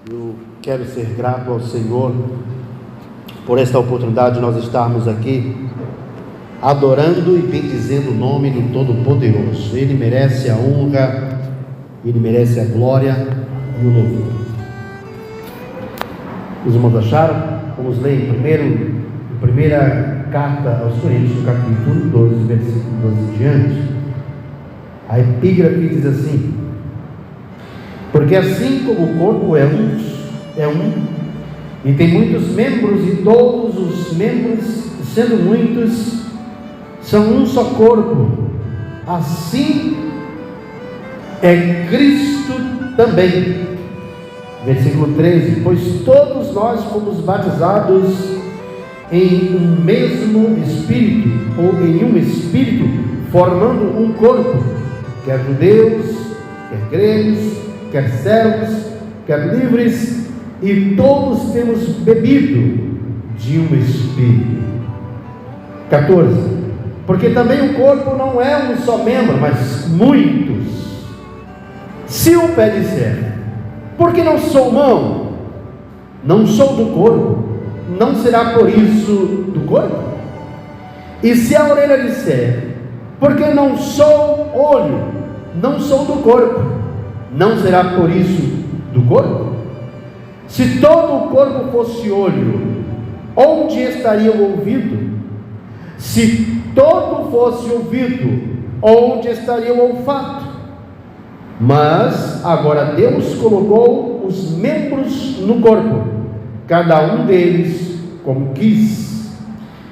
Eu quero ser grato ao Senhor por esta oportunidade de nós estarmos aqui adorando e bendizendo o nome do Todo-Poderoso. Ele merece a honra, Ele merece a glória e o louvor. Os irmãos acharam? Vamos ler em primeira carta aos Coríntios, no capítulo 12, versículo 12 em diante. A epígrafe diz assim: porque assim como o corpo é um, e tem muitos membros, e todos os membros, sendo muitos, são um só corpo, assim é Cristo também. Versículo 13: pois todos nós fomos batizados em um mesmo Espírito, ou em um Espírito, formando um corpo, quer judeus, quer gregos, quer servos, quer livres, e todos temos bebido de um Espírito. 14: porque também o corpo não é um só membro, mas muitos. Se o pé disser: porque não sou mão, não sou do corpo, não será por isso do corpo? E se a orelha disser: porque não sou olho, não sou do corpo, não será por isso do corpo? Se todo o corpo fosse olho, onde estaria o ouvido? Se todo fosse ouvido, onde estaria o olfato? Mas agora Deus colocou os membros no corpo, cada um deles como quis.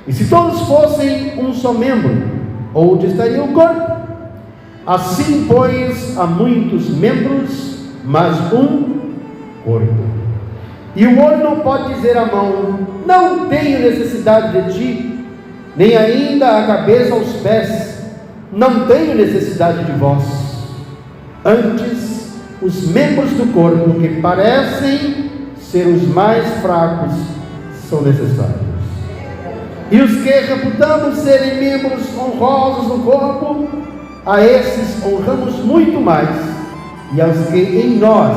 E se todos fossem um só membro, onde estaria o corpo? Assim, pois, há muitos membros, mas um corpo. E o olho não pode dizer à mão: não tenho necessidade de ti, nem ainda a cabeça aos pés: não tenho necessidade de vós. Antes, os membros do corpo que parecem ser os mais fracos são necessários. E os que reputamos serem membros honrosos no corpo, a esses honramos muito mais, e aos que em nós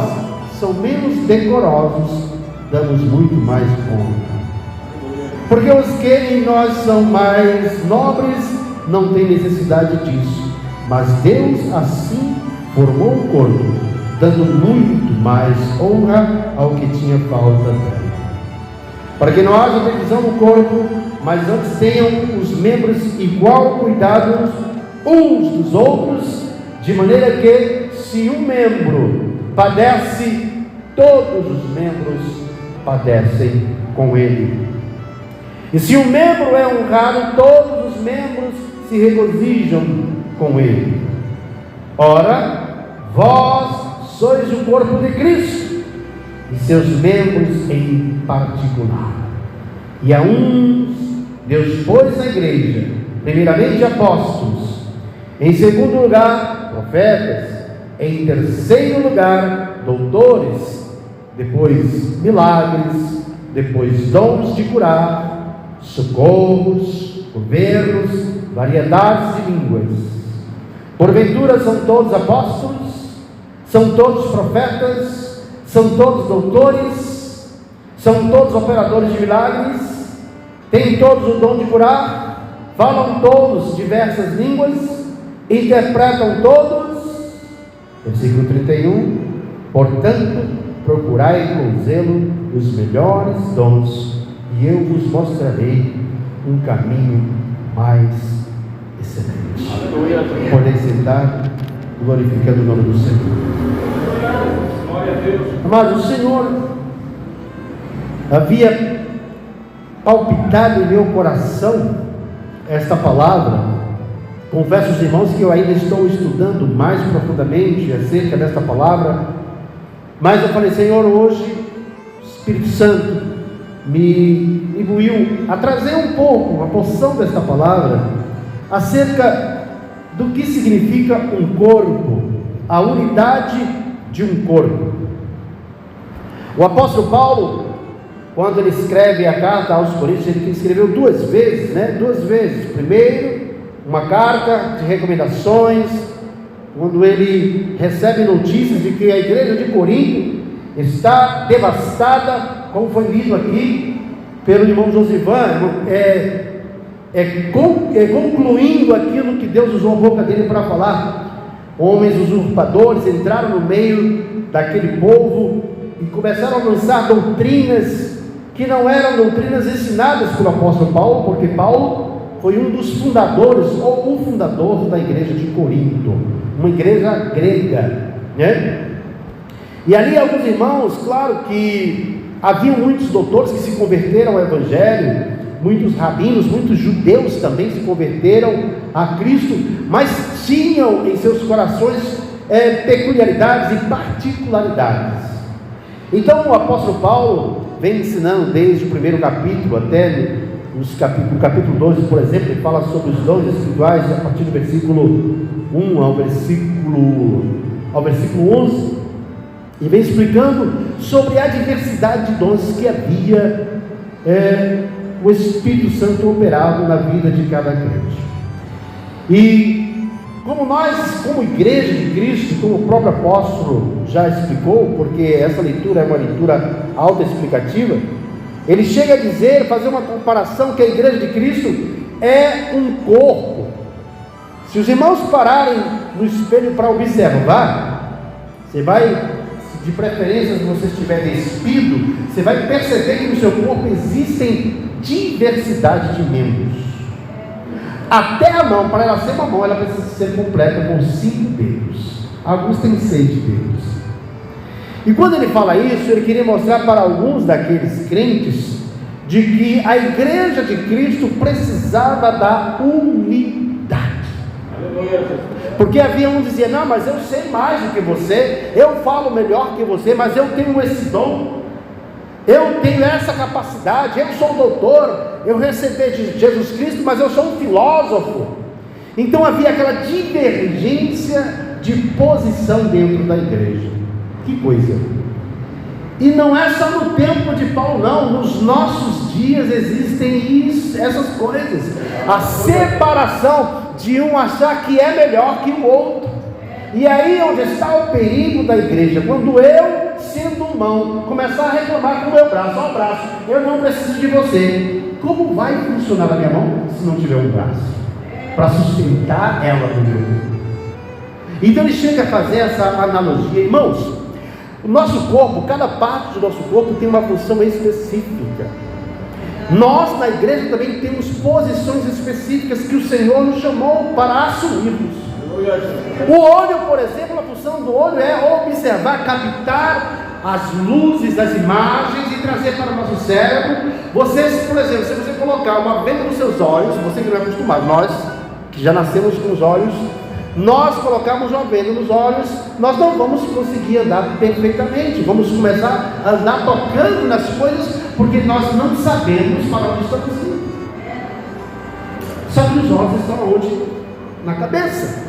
são menos decorosos, damos muito mais honra. Porque os que em nós são mais nobres não têm necessidade disso, mas Deus assim formou o corpo, dando muito mais honra ao que tinha falta dela. Para que não haja divisão no corpo, mas antes tenham os membros igual cuidado uns dos outros, de maneira que, se um membro padece, todos os membros padecem com ele. E se um membro é honrado, todos os membros se regozijam com ele. Ora, vós sois o corpo de Cristo, e seus membros em particular. E a uns Deus pôs na igreja, primeiramente apóstolos, em segundo lugar profetas, em terceiro lugar doutores, depois milagres, depois dons de curar, socorros, governos, variedades de línguas. Porventura são todos apóstolos? São todos profetas? São todos doutores? São todos operadores de milagres? Têm todos o dom de curar? Falam todos diversas línguas? Interpretam todos? Versículo 31: portanto, procurai com zelo os melhores dons, e eu vos mostrarei um caminho mais excelente. Podem sentar, glorificando o nome do Senhor. Mas o Senhor havia palpitado em meu coração esta palavra. Confesso aos irmãos que eu ainda estou estudando mais profundamente acerca desta palavra, mas eu falei: Senhor, hoje o Espírito Santo me imbuiu a trazer um pouco, uma porção desta palavra, acerca do que significa um corpo, a unidade de um corpo. O apóstolo Paulo, quando ele escreve a carta aos Coríntios, ele escreveu duas vezes. Primeiro, uma carta de recomendações, quando ele recebe notícias de que a igreja de Corinto está devastada, como foi lido aqui pelo irmão Josivan, concluindo aquilo que Deus usou a boca dele para falar. Homens usurpadores entraram no meio daquele povo e começaram a lançar doutrinas que não eram doutrinas ensinadas pelo apóstolo Paulo, porque Paulo foi um dos fundadores, ou o fundador da igreja de Corinto, uma igreja grega, né? E ali alguns irmãos, claro que havia muitos doutores que se converteram ao evangelho, muitos rabinos, muitos judeus também se converteram a Cristo, mas tinham em seus corações peculiaridades e particularidades. Então o apóstolo Paulo vem ensinando desde o primeiro capítulo até no capítulo 12, por exemplo, ele fala sobre os dons espirituais a partir do versículo 1 ao versículo 11, e vem explicando sobre a diversidade de dons que havia o Espírito Santo operado na vida de cada crente. E como nós, como igreja de Cristo, como o próprio apóstolo já explicou, porque essa leitura é uma leitura autoexplicativa, ele chega a dizer, fazer uma comparação, que a igreja de Cristo é um corpo. Se os irmãos pararem no espelho para observar, você vai, de preferência, se você estiver despido, você vai perceber que no seu corpo existem diversidade de membros. Até a mão, para ela ser uma mão, ela precisa ser completa com 5 dedos. Alguns têm 6 dedos. E quando ele fala isso, ele queria mostrar para alguns daqueles crentes de que a igreja de Cristo precisava da unidade. Porque havia um que dizia: não, mas eu sei mais do que você, eu falo melhor que você, mas eu tenho esse dom, eu tenho essa capacidade, eu sou doutor, eu recebi de Jesus Cristo, mas eu sou um filósofo. Então havia aquela divergência de posição dentro da igreja. Que coisa! E não é só no tempo de Paulo, não. Nos nossos dias existem essas coisas. A separação de um achar que é melhor que o outro. E aí é onde está o perigo da igreja. Quando eu, sendo humano, começar a reclamar com o meu braço: ó, braço, eu não preciso de você. Como vai funcionar a minha mão se não tiver um braço para sustentar ela do meu corpo? Então ele chega a fazer essa analogia. Irmãos, o nosso corpo, cada parte do nosso corpo tem uma função específica. Nós na igreja também temos posições específicas que o Senhor nos chamou para assumirmos. O olho, por exemplo, a função do olho é observar, captar as luzes, as imagens e trazer para o nosso cérebro. Vocês, por exemplo, se você colocar uma venda nos seus olhos, você que não é acostumado, nós que já nascemos com os olhos, nós colocamos uma venda nos olhos, nós não vamos conseguir andar perfeitamente, vamos começar a andar tocando nas coisas, porque nós não sabemos para onde estamos indo. Só que os olhos estão onde? Na cabeça,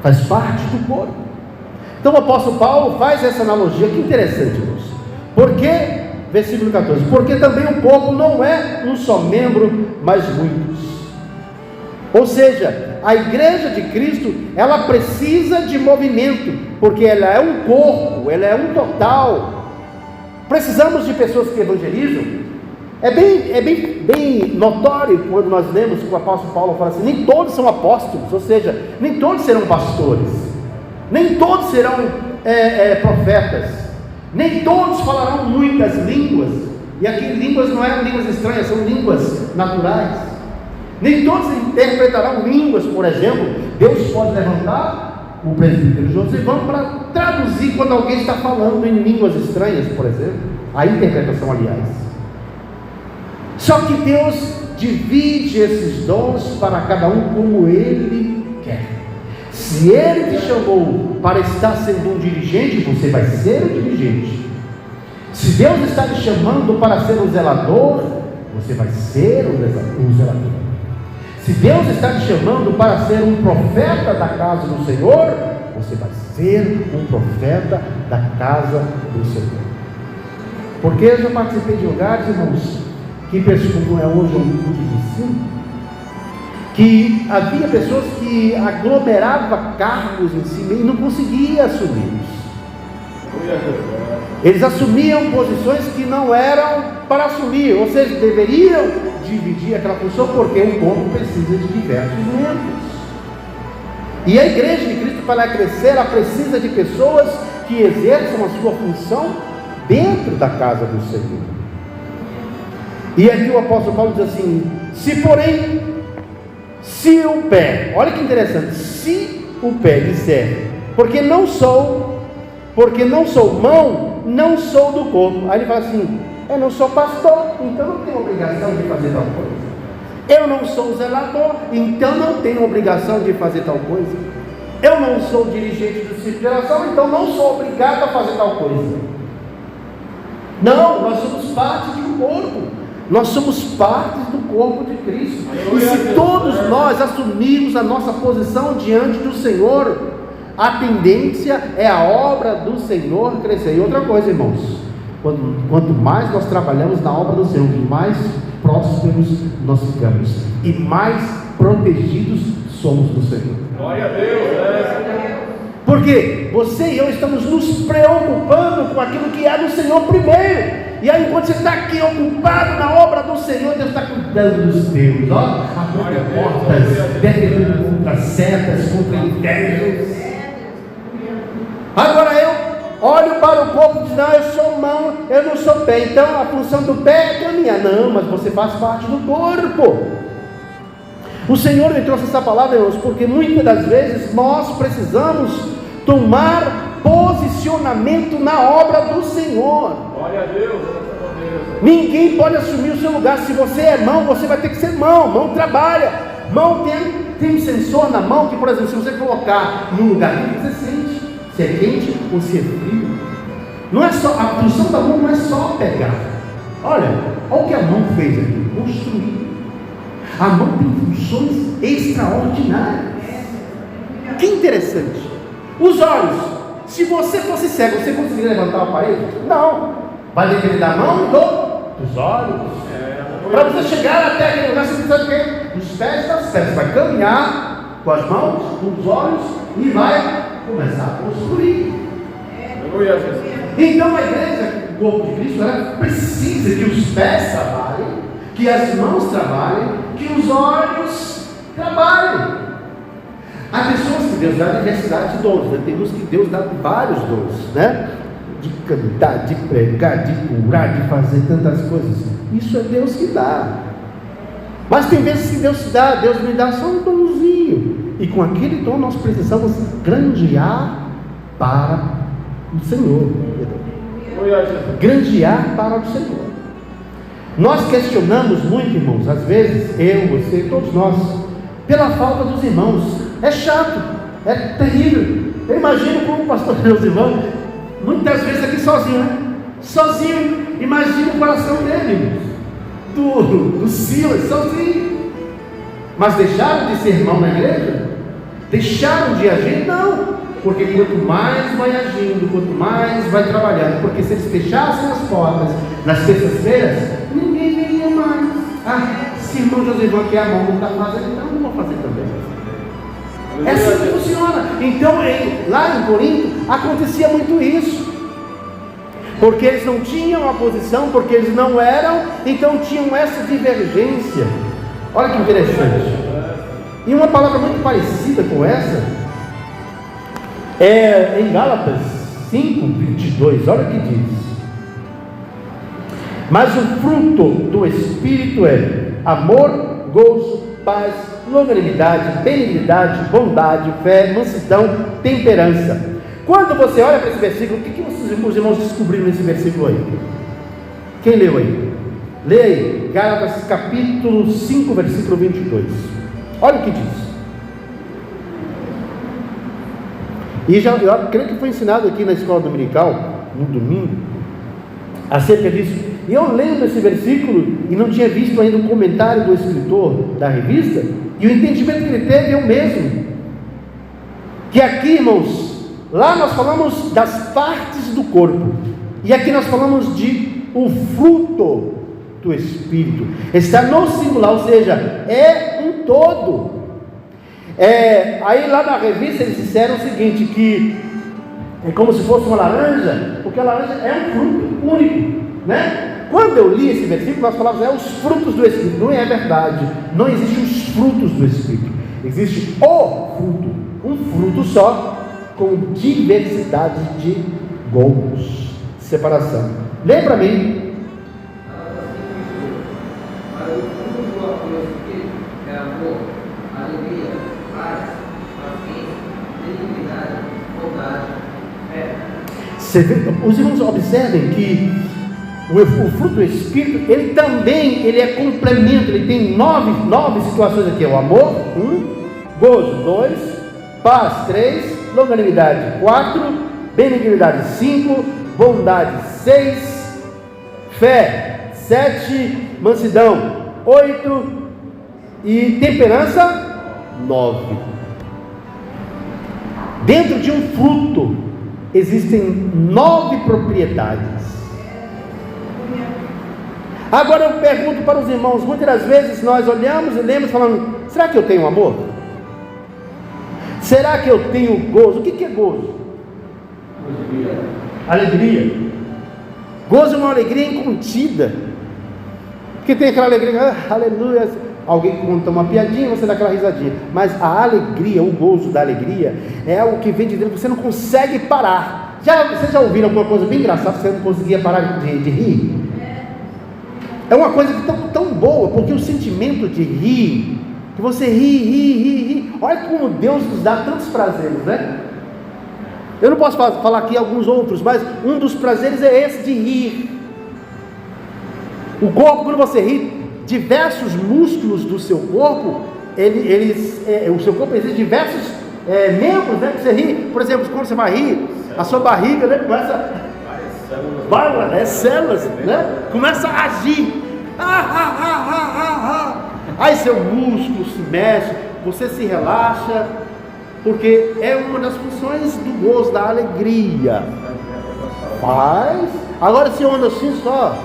faz parte do corpo. Então o apóstolo Paulo faz essa analogia, que interessante, irmãos. Porque, versículo 14, porque também o corpo não é um só membro, mas muitos. Ou seja, a igreja de Cristo, ela precisa de movimento, porque ela é um corpo, ela é um total. Precisamos de pessoas que evangelizam. É bem notório quando nós lemos que o apóstolo Paulo fala assim: nem todos são apóstolos, ou seja, nem todos serão pastores, nem todos serão profetas, nem todos falarão muitas línguas. E aqui línguas não eram línguas estranhas, são línguas naturais. Nem todos interpretarão línguas, por exemplo. Deus pode levantar o presbítero Josivan para traduzir quando alguém está falando em línguas estranhas, por exemplo. A interpretação, aliás. Só que Deus divide esses dons para cada um como Ele quer. Se Ele te chamou para estar sendo um dirigente, você vai ser um dirigente. Se Deus está te chamando para ser um zelador, você vai ser um zelador. Se Deus está te chamando para ser um profeta da casa do Senhor, você vai ser um profeta da casa do Senhor. Porque eu já participei de lugares, irmãos, que como é hoje um culto de ensino, que havia pessoas que aglomeravam cargos em si e não conseguiam assumi-los. Eles assumiam posições que não eram para assumir, ou seja, deveriam dividir aquela função, porque o corpo precisa de diversos membros. E a igreja de Cristo, para crescer, ela precisa de pessoas que exerçam a sua função dentro da casa do Senhor. E aqui o apóstolo Paulo diz assim: se o pé, olha que interessante, se o pé disser, porque não sou mão, não sou do corpo. Aí ele fala assim: eu não sou pastor, então não tenho obrigação de fazer tal coisa. Eu não sou zelador, então não tenho obrigação de fazer tal coisa. Eu não sou dirigente do ciclo de oração, então não sou obrigado a fazer tal coisa. Não, nós somos parte de um corpo. Nós somos partes do corpo de Cristo. E se todos nós assumirmos a nossa posição diante do Senhor, a tendência é a obra do Senhor crescer. E outra coisa, irmãos, quanto mais nós trabalhamos na obra do Senhor, mais prósperos nós ficamos e mais protegidos somos do Senhor. Glória a Deus, Porque você e eu estamos nos preocupando com aquilo que é do Senhor primeiro. E aí, enquanto você está aqui ocupado na obra do Senhor, Deus está cuidando dos teus, ó, abrindo portas, defendendo contra setas, contra intérpretes. Agora eu olho para o corpo e digo: não, eu sou mão, eu não sou pé. Então a função do pé é caminhar. Não, mas você faz parte do corpo. O Senhor me trouxe essa palavra, irmãos, porque muitas das vezes nós precisamos tomar posicionamento na obra do Senhor. Glória a Deus. Ninguém pode assumir o seu lugar. Se você é mão, você vai ter que ser mão. Mão trabalha. Mão tem um sensor na mão que, por exemplo, se você colocar num lugar que você sente se é quente ou se é frio. Não é só, a função da mão não é só pegar. Olha o que a mão fez aqui: construir. A mão tem funções extraordinárias. Que interessante. Os olhos, se você fosse cego, você conseguiria levantar o aparelho? Não. Vai depender da mão e dos olhos. Para você chegar até aquele lugar, você precisa de quê? Dos pés e das pernas. Você vai caminhar com as mãos, com os olhos e vai começar a construir. Então a igreja, o corpo de Cristo, ela precisa que os pés trabalhem, que as mãos trabalhem, que os olhos trabalhem. Há pessoas que Deus dá diversidade de dons, né? Tem uns que Deus dá vários dons, né? De cantar, de pregar, de curar, de fazer tantas coisas. Isso é Deus que dá. Mas tem vezes que Deus me dá só um donzinho, e com aquele dom nós precisamos granjear para o Senhor. Granjear para o Senhor. Nós questionamos muito, irmãos, às vezes, eu, você, todos nós, pela falta dos irmãos. É chato, é terrível. Eu imagino como o pastor e os irmãos, muitas vezes aqui sozinho, né? Sozinho. Imagina o coração dele, do Silas, sozinho. Mas deixaram de ser irmão na igreja? Deixaram de agir? Não. Porque quanto mais vai agindo, quanto mais vai trabalhando, porque se eles fechassem as portas nas terças-feiras, ninguém viria mais. Se irmão Josivão quer a mão, não está fazendo, então não vou fazer também. É assim que funciona. Então, lá em Corinto, acontecia muito isso. Porque eles não tinham a posição, porque eles não eram, então tinham essa divergência. Olha que interessante. E uma palavra muito parecida com essa é em Gálatas 5:22. Olha o que diz: mas o fruto do Espírito é amor, gozo, paz, longanimidade, benignidade, bondade, fé, mansidão, temperança. Quando você olha para esse versículo, o que os irmãos descobriram nesse versículo aí? Quem leu aí? Lê aí, Gálatas capítulo 5, versículo 22. Olha o que diz. E eu creio que foi ensinado aqui na escola dominical, no domingo, acerca disso. E eu lendo esse versículo, e não tinha visto ainda um comentário do escritor da revista, e o entendimento que ele teve é o mesmo. Que aqui, irmãos, lá nós falamos das partes do corpo, e aqui nós falamos de o fruto do Espírito. Está no singular, ou seja, é um todo. Aí lá na revista eles disseram o seguinte, que É como se fosse uma laranja, porque a laranja é um fruto único, né? Quando eu li esse versículo, nós falávamos, os frutos do Espírito. Não é verdade. Não existem os frutos do Espírito. Existe o fruto. Um fruto só, com diversidade de gomos. Separação. Lembra mim? Os irmãos observem que o fruto do Espírito, ele também é complemento, ele tem nove situações aqui: o amor, 1, gozo, 2, paz, 3, longanimidade, 4, benignidade, 5, bondade, 6, fé, 7, mansidão, 8 e temperança, 9. Dentro de um fruto existem 9 propriedades. Agora eu pergunto para os irmãos, muitas das vezes nós olhamos e lemos falando, será que eu tenho amor? Será que eu tenho gozo? O que é gozo? Alegria. Gozo é uma alegria incontida. Porque tem aquela alegria, aleluia, alguém conta uma piadinha, você dá aquela risadinha. Mas a alegria, o gozo da alegria, é algo que vem de dentro, você não consegue parar. Vocês já ouviram alguma coisa bem engraçada, você não conseguia parar de rir? É uma coisa tão boa, porque o sentimento de rir, que você ri. Olha como Deus nos dá tantos prazeres, né? Eu não posso falar aqui alguns outros, mas um dos prazeres é esse de rir. O corpo, quando você ri, diversos músculos do seu corpo, o seu corpo existe diversos membros, né? Que você ri. Por exemplo, quando você vai rir, a sua barriga, né, começa... células, né? Começa a agir. Aí seu músculo se mexe, você se relaxa, porque é uma das funções do gozo, da alegria. Agora se eu ando assim só,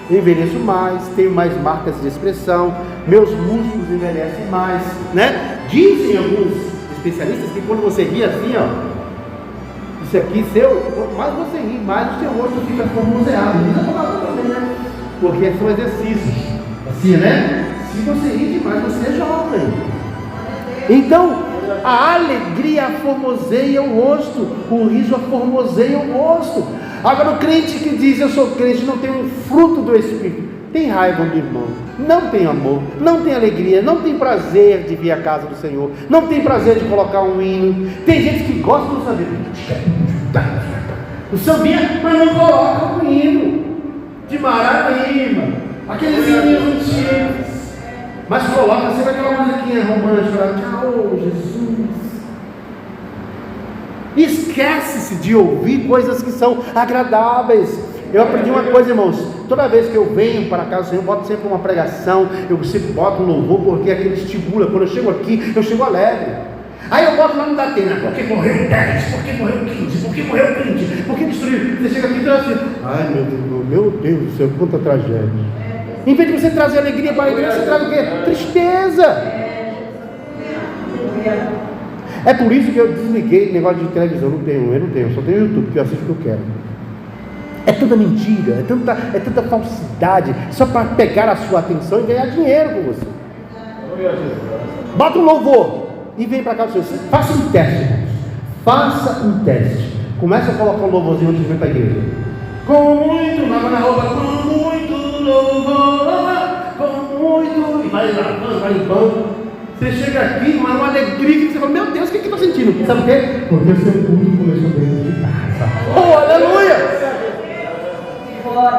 envelheço mais, tenho mais marcas de expressão, meus músculos envelhecem mais, né? Dizem alguns especialistas que quando você ri assim, ó, isso aqui quanto mais você ri, mais o seu rosto fica formoseado. Né? Porque são exercícios. Assim, né? Se você ri demais, você é jovem. Então, a alegria formoseia o rosto, o riso formoseia o rosto. Agora, o crente que diz, eu sou crente, não tem um fruto do Espírito, tem raiva do irmão, não tem amor, não tem alegria, não tem prazer de vir à casa do Senhor, não tem prazer de colocar um hino. Tem gente que gosta do sambinha, o sambinha, mas não coloca um hino de Maravilha, aqueles hinos antigos, mas coloca sempre aquela musiquinha romântica, tchau, Jesus. Esquece-se de ouvir coisas que são agradáveis. Eu aprendi uma coisa, irmãos, toda vez que eu venho para a casa do Senhor, eu boto sempre uma pregação, eu sempre boto um louvor, porque aquilo estimula. Quando eu chego aqui, eu chego alegre. Aí eu boto lá no Datena, porque morreu 10, porque morreu 15, porque morreu 20, porque destruiu. Você chega aqui e fala assim, ai meu Deus do céu, quanta tragédia. Em vez de você trazer alegria para a igreja, você traz o quê? Tristeza. É por isso que eu desliguei o negócio de televisão. Eu não tenho, só tenho YouTube, que eu assisto o que eu quero. É tanta mentira, é tanta falsidade, só para pegar a sua atenção e ganhar dinheiro com você. Bota um louvor e vem para cá do Senhor. Faça um teste, irmãos. Faça um teste. Começa a colocar um louvorzinho antes de vir para a igreja. Com muito, lava na roupa, com muito louvor, com muito, e vai lavando, vai limpando. Você chega aqui, não é uma alegria que você fala, meu Deus, o que eu estou sentindo? Sabe o quê? Porque o seu culto começou dentro de casa. Oh, aleluia!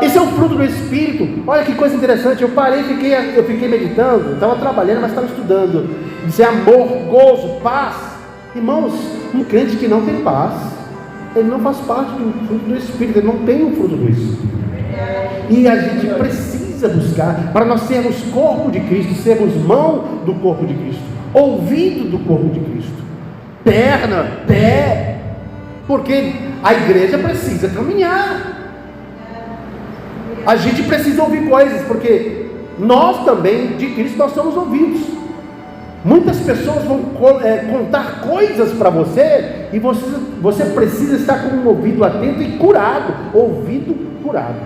Esse é o fruto do Espírito. Olha que coisa interessante. Eu fiquei meditando, estava trabalhando, mas estava estudando. Dizer amor, gozo, paz. Irmãos, um crente que não tem paz, ele não faz parte do fruto do Espírito, ele não tem o fruto do Espírito. E a gente precisa buscar, para nós sermos corpo de Cristo, sermos mão do corpo de Cristo, ouvido do corpo de Cristo, perna, pé, porque a igreja precisa caminhar. A gente precisa ouvir coisas, porque nós também, de Cristo, nós somos ouvidos. Muitas pessoas vão contar coisas para você e você precisa estar com um ouvido atento e curado, ouvido curado.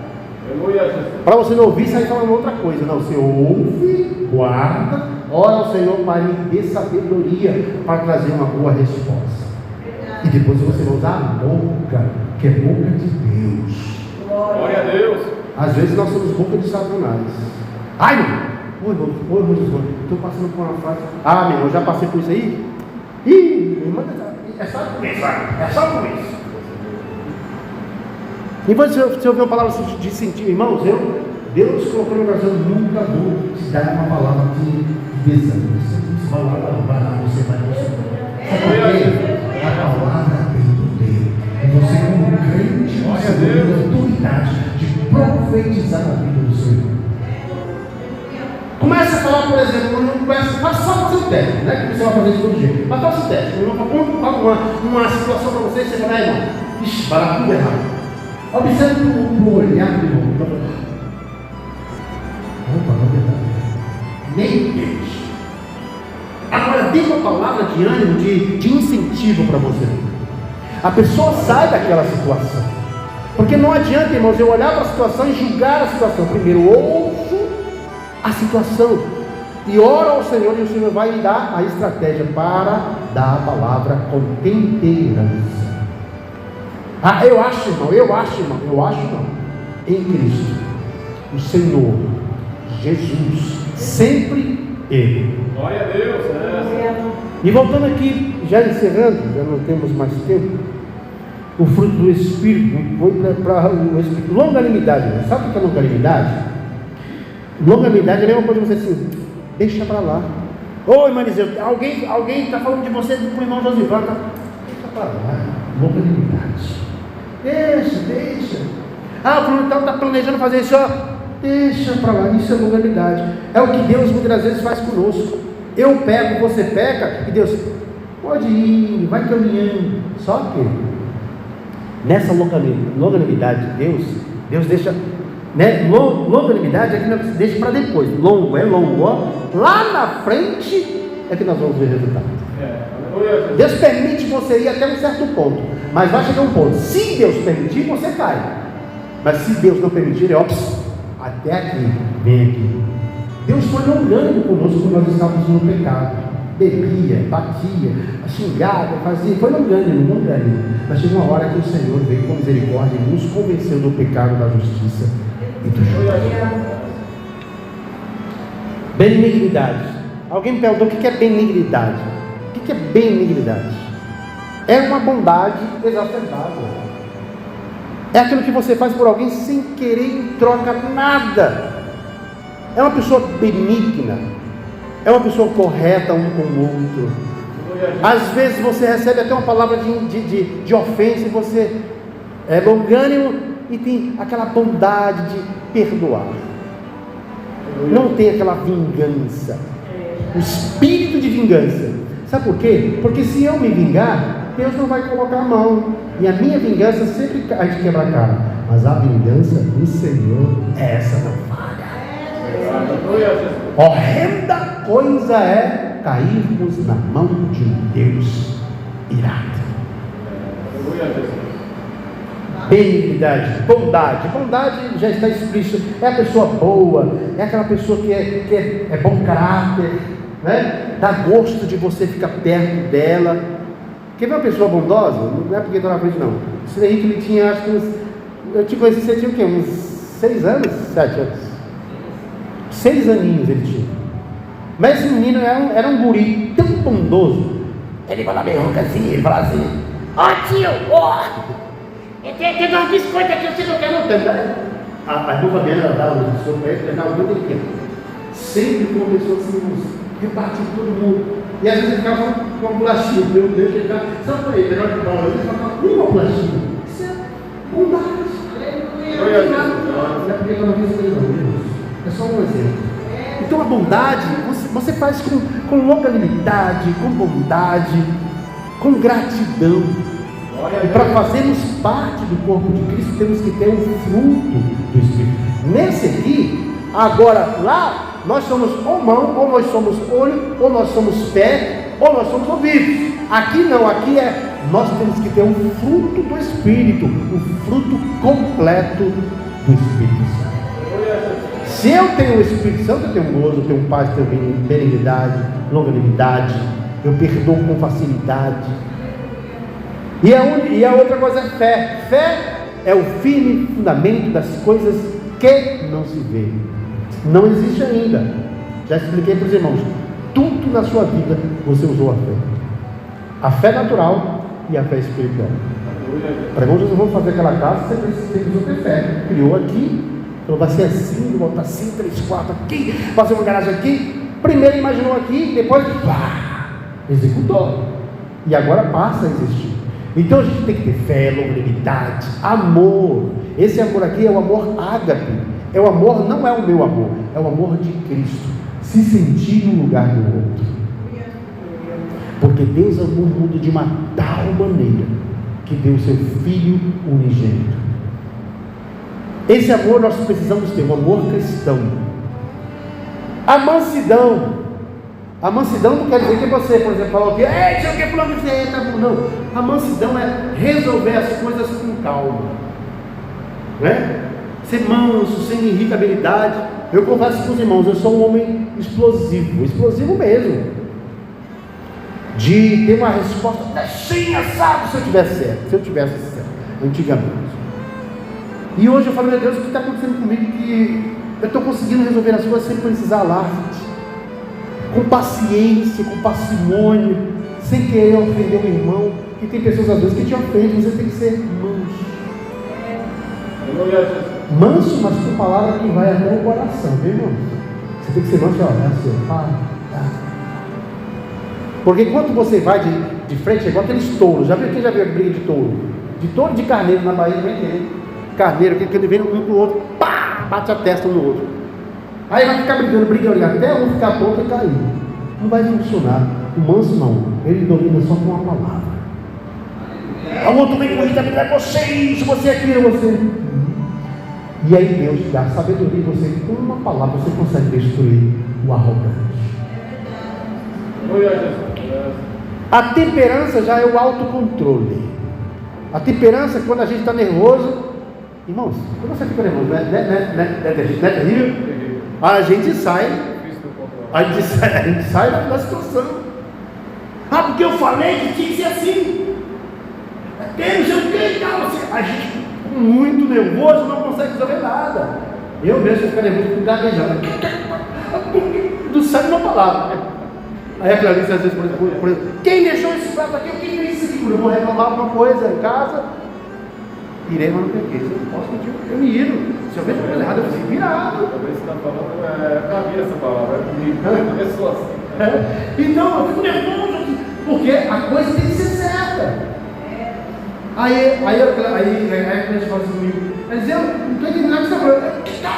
Para você não ouvir, sair falando outra coisa. Não, você ouve, guarda, ora ao Senhor para lhe dê sabedoria para trazer uma boa resposta. E depois você vai usar a boca, que é boca de Deus. Glória a Deus. Às vezes nós somos boca de Satanás. Ai, meu! Oi, irmão, estou passando por uma fase. Ah, meu irmão, já passei por isso aí? Ih, irmã, é só começar, é só começar. E você ouviu a palavra de sentir, irmãos? Deus colocou no coração, nunca vou te dar uma palavra de desânimo. Você vai lá, você vai. Sabe por quê? A palavra tem poder. E você, como crente, você tem a autoridade de profetizar a vida do Senhor. Começa a falar, por exemplo, faz só fazer o teste, né? Que você vai fazer isso todo dia. Mas faça o teste. Eu vou uma situação para você e você vai, irmão. Ixi, vai dar tudo errado. Observe o olhar do irmão. Opa, não é verdade. Nem Deus. Agora, tem uma palavra de ânimo, de incentivo para você. A pessoa sai daquela situação. Porque não adianta, irmãos, eu olhar para a situação e julgar a situação. Primeiro, ouço a situação e ora ao Senhor, e o Senhor vai lhe dar a estratégia para dar a palavra com temperança. Ah, eu acho não. Em Cristo, o Senhor, Jesus, sempre Ele. Glória a Deus. E voltando aqui, já encerrando, já não temos mais tempo. O fruto do Espírito foi para o Espírito. Longanimidade, sabe o que é longanimidade? Longanimidade é a mesma coisa que você assim, deixa para lá. Ô irmã Eliseu, alguém está falando de você para o irmão Josival, deixa para lá. Longanimidade. Deixa. Ah, o fulano está planejando fazer isso, ó. Deixa para lá, isso é longanimidade. É o que Deus muitas vezes faz conosco. Eu pego, você peca, e Deus, pode ir, vai caminhando. Só que nessa longanimidade de Deus deixa, né? Longanimidade é que nós deixa para depois. Longo, ó. Lá na frente é que nós vamos ver resultado. Deus permite você ir até um certo ponto, mas vai chegar um ponto. Se Deus permitir, você cai. Mas se Deus não permitir, até aqui, vem aqui. Deus foi longânimo conosco quando nós estávamos no pecado. Bebia, batia, xingava, fazia, foi longânimo. Mas chegou uma hora que o Senhor veio com misericórdia e nos convenceu do pecado, da justiça e do juízo. Benignidade. Alguém me perguntou o que é benignidade. O que é benignidade? É uma bondade exacerbada. É aquilo que você faz por alguém sem querer em troca nada. É uma pessoa benigna. É uma pessoa correta um com o outro. Às vezes você recebe até uma palavra de ofensa e você é longânimo e tem aquela bondade de perdoar. Não tem aquela vingança. O espírito de vingança. Sabe por quê? Porque se eu me vingar, Deus não vai colocar a mão. E a minha vingança sempre há de quebrar a cara. Mas a vingança do Senhor, essa não falha. Horrenda coisa é cairmos na mão de um Deus irado. Benignidade, bondade. Bondade já está explícito. É a pessoa boa, é aquela pessoa que é bom caráter, né? Dá gosto de você ficar perto dela. Quer ver uma pessoa bondosa? Não é porque está na frente, não. O senhor Henrique, ele tinha, acho que eu te conheci, você tinha o quê? Uns 6 anos? 7 anos? 6 aninhos ele tinha. Mas esse menino era um guri tão bondoso. Ele falava meio ronco assim, ele falava assim: ó tio, tem um biscoito aqui, você não quer não tanto, né? A irmã dela dava o biscoito para ele, pegava muito tempo. Sempre foi uma pessoa assim, repartiu todo mundo. E às vezes ele ficava com uma bolachinha, meu Deus, ele ficava, sabe por aí, melhor que bola, ele ficava com uma bolachinha. Isso é bondade. Não é porque eu não vi isso aí, não. É só um exemplo. Então a bondade, você faz com longanimidade, com bondade, com gratidão. E para fazermos parte do corpo de Cristo, temos que ter um fruto do Espírito. Nesse aqui, agora, lá nós somos ou mão, ou nós somos olho, ou nós somos pé, ou nós somos ouvidos. Aqui não, aqui nós temos que ter um fruto do Espírito, o fruto completo do Espírito Santo. Se eu tenho o Espírito Santo, eu tenho gozo, eu tenho paz, eu tenho benignidade, longanimidade, eu perdoo com facilidade. E a outra coisa é fé. Fé é o firme fundamento das coisas que não se vê. Não existe ainda. Já expliquei para os irmãos. Tudo na sua vida você usou a fé. A fé natural e a fé espiritual. Para quando vocês vão fazer aquela casa, você precisou ter fé. Criou aqui, falou, vai ser assim, volta assim, 3, 4 aqui, fazer uma garagem aqui. Primeiro imaginou aqui, depois pá, executou. E agora passa a existir. Então a gente tem que ter fé, longanimidade, amor. Esse amor aqui é o amor ágape. É o amor, não é o meu amor, é o amor de Cristo. Se sentir no lugar do outro. Porque Deus amou o mundo de uma tal maneira que deu o seu Filho unigênito. Esse amor nós precisamos ter, um amor cristão. A mansidão. A mansidão não quer dizer que você, por exemplo, falou que ei, o que fulano de você tá bom. Não. A mansidão é resolver as coisas com calma, né? Ser manso, sem irritabilidade. Eu confesso com os irmãos, eu sou um homem explosivo mesmo, de ter uma resposta assim, assado, se eu tivesse certo, antigamente. E hoje eu falo, meu Deus, o que está acontecendo comigo? Que eu estou conseguindo resolver as coisas sem precisar alarde, com paciência, com parcimônia, sem querer ofender o irmão. E tem pessoas às vezes que te ofendem, você tem que ser manso. Manso, mas com palavra que vai até o coração, viu, irmão? Você tem que ser manso, olha, assim, Porque quando você vai de frente, é igual aqueles touros. Quem já viu a briga de touro? De touro e de carneiro na Bahia, vai entender. Carneiro, que ele vem um pro outro, pá, bate a testa um no outro. Aí vai ficar brigando, até um ficar tonto e cair. Não vai funcionar. O manso não, ele domina só com uma palavra. O outro vem com irritabilidade, você é aquilo, você. E aí Deus te dá sabedoria, você com uma palavra você consegue destruir o arrogante. A temperança já é o autocontrole. A temperança, quando a gente está nervoso, irmãos, quando você fica nervoso, não é terrível? A gente sai da situação. Porque eu falei que tinha que ser assim. Tem, não sei o que, a gente muito nervoso não consegue resolver nada. Eu mesmo fico nervoso com gaguejando. Não sai uma palavra. Aí a Clarice às vezes, por exemplo, quem deixou esse prato aqui? Quem fez isso aqui? Eu vou reclamar alguma coisa em casa. Irei, mas não peguei. Eu não posso mentir, eu me iro. Se eu vejo coisa errada, eu vou ser virado. Talvez você está falando, não havia essa palavra, é comigo, pessoa assim. Então, eu fico nervoso, porque a coisa tem que ser certa. Aí a gente fala assim comigo, mas eu não estou entendendo nada que você está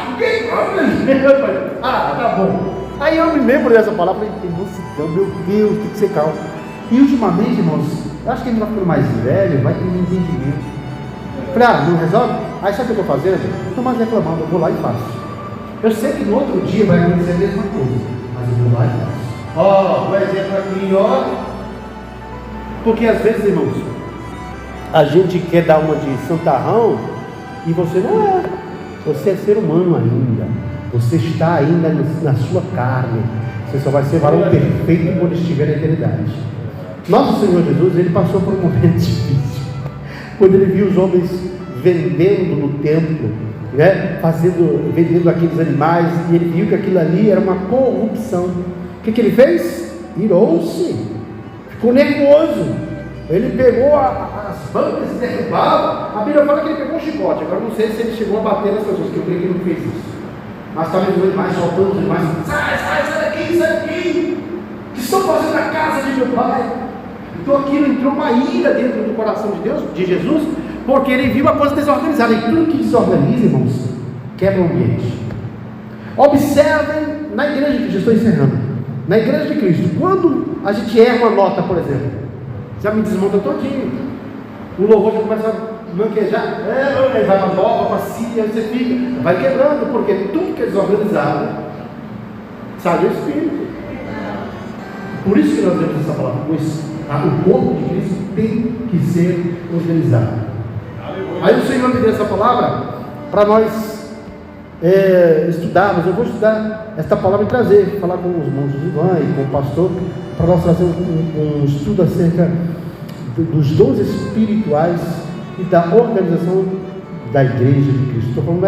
falando. Tá bom. Aí eu me lembro dessa palavra, falei, tem mansidão, meu Deus, tem que ser calmo. E ultimamente, irmãos, eu acho que a gente vai ficando mais velho, vai tendo entendimento. Falei, não resolve? Aí sabe o que eu estou fazendo? Não estou mais reclamando, eu vou lá e faço. Eu sei que no outro dia vai acontecer a mesma coisa, mas eu vou lá e faço. O exemplo aqui, porque às vezes, irmãos, a gente quer dar uma de santarrão e você não é. Você é ser humano ainda. Você está ainda na sua carne. Você só vai ser varão perfeito quando estiver na eternidade. Nosso Senhor Jesus, ele passou por um momento difícil. Quando ele viu os homens vendendo no templo, né, vendendo aqueles animais, e ele viu que aquilo ali era uma corrupção. O que ele fez? Irou-se. Ficou nervoso. Ele pegou as bancas e derrubava. A Bíblia fala que ele pegou um chicote. Agora não sei se ele chegou a bater nas pessoas, que eu creio que ele não fez isso. Mas estava os animais soltando os animais. Sai daqui. O que estão fazendo na casa de meu pai? Então aquilo entrou uma ira dentro do coração de Deus, de Jesus, porque ele viu uma coisa desorganizada. E tudo que desorganiza, irmãos, quebra o ambiente. Observem na igreja de Cristo, estou encerrando. Na igreja de Cristo, quando a gente erra uma nota, por exemplo, já me desmonta todinho. O louvor já começa a manquejar, vai para a nova, para a síria, você fica, vai quebrando, porque tudo que é desorganizado sai do Espírito. Por isso que nós vemos essa palavra, pois o corpo de Cristo tem que ser organizado. Aí o Senhor me deu essa palavra para nós estudarmos. Eu vou estudar esta palavra e trazer, falar com os irmãos Ivan e com o pastor, para nós trazer um estudo acerca dos dons espirituais e da organização da igreja de Cristo. Estou falando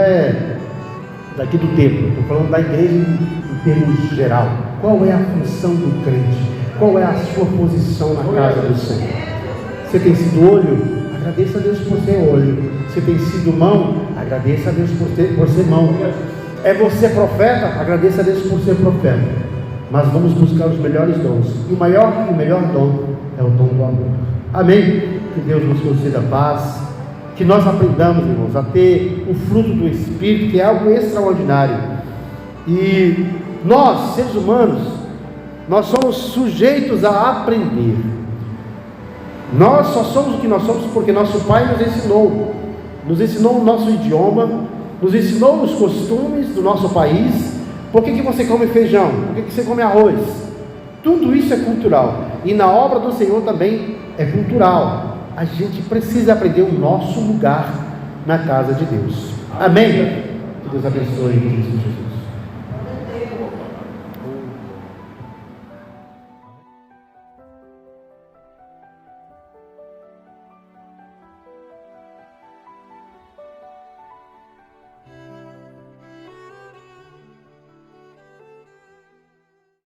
daqui do templo, estou falando da igreja em termos geral. Qual é a função do crente? Qual é a sua posição na casa do Senhor? Você tem sido olho? Agradeça a Deus por ser olho. Você tem sido mão? Agradeça a Deus por ser mão. É você profeta? Agradeça a Deus por ser profeta. Mas vamos buscar os melhores dons. E o melhor dom é o dom do amor. Amém? Que Deus nos conceda paz. Que nós aprendamos, irmãos, a ter o fruto do Espírito, que é algo extraordinário. E nós, seres humanos, nós somos sujeitos a aprender. Nós só somos o que nós somos porque nosso Pai nos ensinou o nosso idioma, nos ensinou os costumes do nosso país. Por que você come feijão? Por que você come arroz? Tudo isso é cultural, e na obra do Senhor também é cultural. A gente precisa aprender o nosso lugar na casa de Deus. Amém? Que Deus abençoe em Cristo Jesus.